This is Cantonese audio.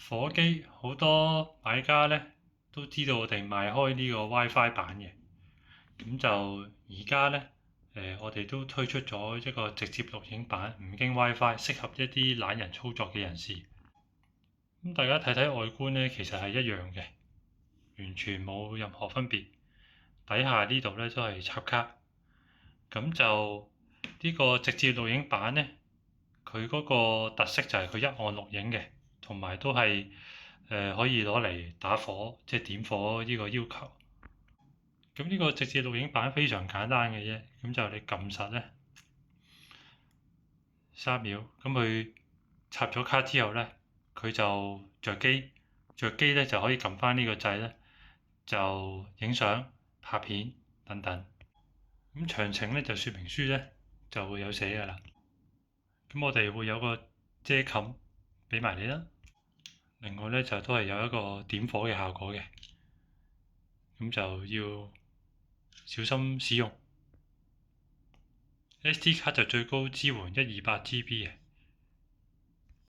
火機好多買家呢都知道我哋賣開呢個 WiFi 版嘅，咁就而家呢，我哋都推出咗一個直接錄影版，唔經 WiFi，適合一啲懶人操作嘅人士。咁大家睇睇外觀呢，其實係一樣嘅，完全冇任何分別。底下呢度呢都係插卡，咁就呢個直接錄影版呢，佢嗰個特色就係佢一按錄影嘅，同埋都係可以攞嚟打火，即係點火呢個要求。咁呢個直接錄影版非常簡單嘅啫，咁就你撳實呢3秒，咁佢插咗卡之後呢，佢就着機，着機呢就可以撳翻呢個掣呢，就影相、拍片等等。咁詳情呢就說明書呢就會有寫㗎啦。咁我哋會有個遮冚俾埋你啦。另外呢就都係有一個點火嘅效果嘅，咁就要小心使用。SD 卡就最高支援128GB 嘅。